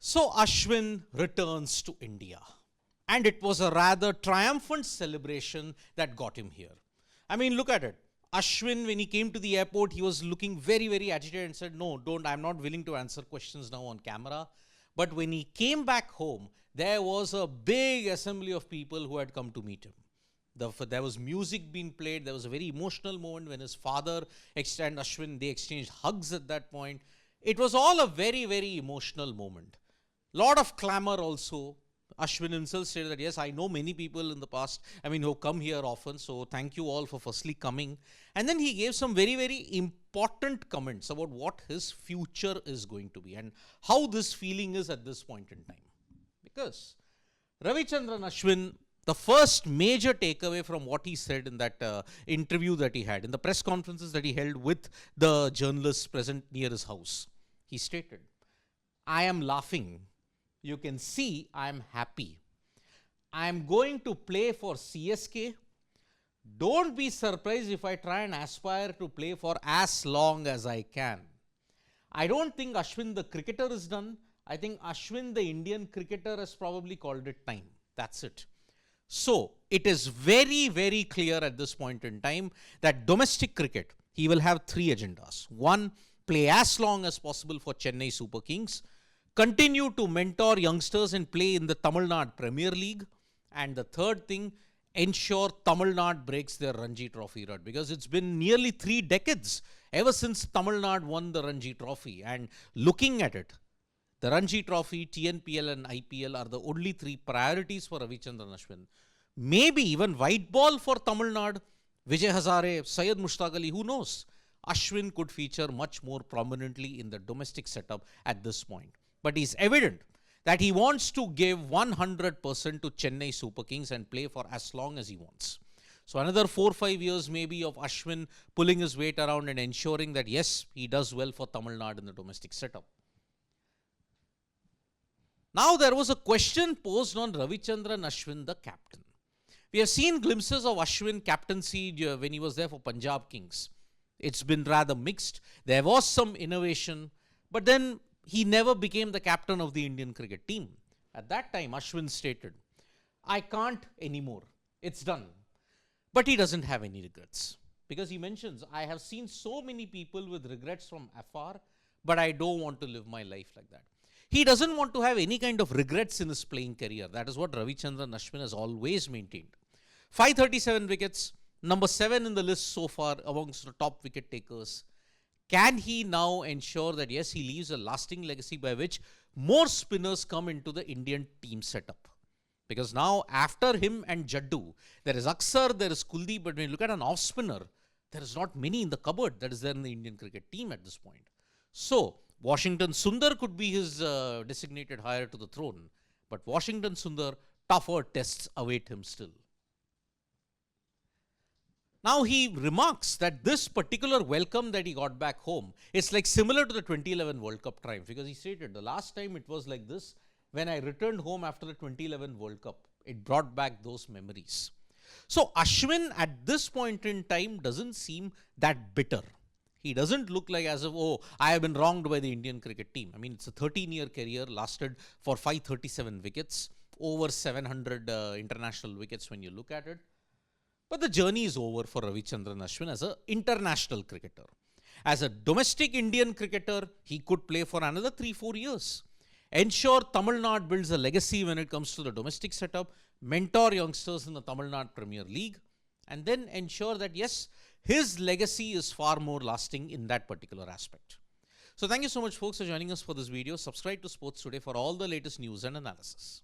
So Ashwin returns to India, and it was a rather triumphant celebration that got him here. I mean, look at it. Ashwin, when he came to the airport, he was looking very, very agitated and said, "No, don't, I'm not willing to answer questions now on camera." But when he came back home, there was a big assembly of people who had come to meet him. There was music being played. There was a very emotional moment when his father and Ashwin, they exchanged hugs at that point. It was all a very, very emotional moment. Lot of clamor also. Ashwin himself said that, yes, I know many people in the past, who come here often. So thank you all for firstly coming. And then he gave some very, very important comments about what his future is going to be and how this feeling is at this point in time. Because Ravichandran Ashwin, the first major takeaway from what he said in that interview that he had, in the press conferences that he held with the journalists present near his house, he stated, "I am laughing. You can see I am happy. I am going to play for CSK. Don't be surprised if I try and aspire to play for as long as I can." I don't think Ashwin the cricketer is done. I think Ashwin the Indian cricketer has probably called it time. That's it. So it is very, very clear at this point in time that domestic cricket, he will have three agendas. One, play as long as possible for Chennai Super Kings. Continue to mentor youngsters and play in the Tamil Nadu Premier League. And the third thing, ensure Tamil Nadu breaks their Ranji Trophy record, because it's been nearly 3 decades ever since Tamil Nadu won the Ranji Trophy. And looking at it, the Ranji Trophy, TNPL and IPL are the only 3 priorities for Ravichandran Ashwin. Maybe even white ball for Tamil Nadu, Vijay Hazare, Syed Mushtaq Ali, who knows? Ashwin could feature much more prominently in the domestic setup at this point. But it's evident that he wants to give 100% to Chennai Super Kings and play for as long as he wants. So another 4-5 years maybe of Ashwin pulling his weight around and ensuring that yes, he does well for Tamil Nadu in the domestic setup. Now there was a question posed on Ravichandran Ashwin, the captain. We have seen glimpses of Ashwin captaincy when he was there for Punjab Kings. It's been rather mixed. There was some innovation, but then he never became the captain of the Indian cricket team. At that time, Ashwin stated, "I can't anymore. It's done." But he doesn't have any regrets, because he mentions, "I have seen so many people with regrets from afar, but I don't want to live my life like that." He doesn't want to have any kind of regrets in his playing career. That is what Ravichandran Ashwin has always maintained. 537 wickets, number 7 in the list so far amongst the top wicket takers. Can he now ensure that, yes, he leaves a lasting legacy by which more spinners come into the Indian team setup? Because now, after him and Jaddu, there is Aksar, there is Kuldeep, but when you look at an off-spinner, there is not many in the cupboard that is there in the Indian cricket team at this point. So, Washington Sundar could be his designated heir to the throne, but Washington Sundar, tougher tests await him still. Now he remarks that this particular welcome that he got back home is like similar to the 2011 World Cup triumph, because he stated the last time it was like this when I returned home after the 2011 World Cup. It brought back those memories. So Ashwin at this point in time doesn't seem that bitter. He doesn't look like as if, oh, I have been wronged by the Indian cricket team. I mean, it's a 13-year career, lasted for 537 wickets, over 700 international wickets when you look at it. But the journey is over for Ravichandran Ashwin as an international cricketer. As a domestic Indian cricketer, he could play for another 3-4 years. Ensure Tamil Nadu builds a legacy when it comes to the domestic setup, mentor youngsters in the Tamil Nadu Premier League, and then ensure that, yes, his legacy is far more lasting in that particular aspect. So thank you so much, folks, for joining us for this video. Subscribe to Sports Today for all the latest news and analysis.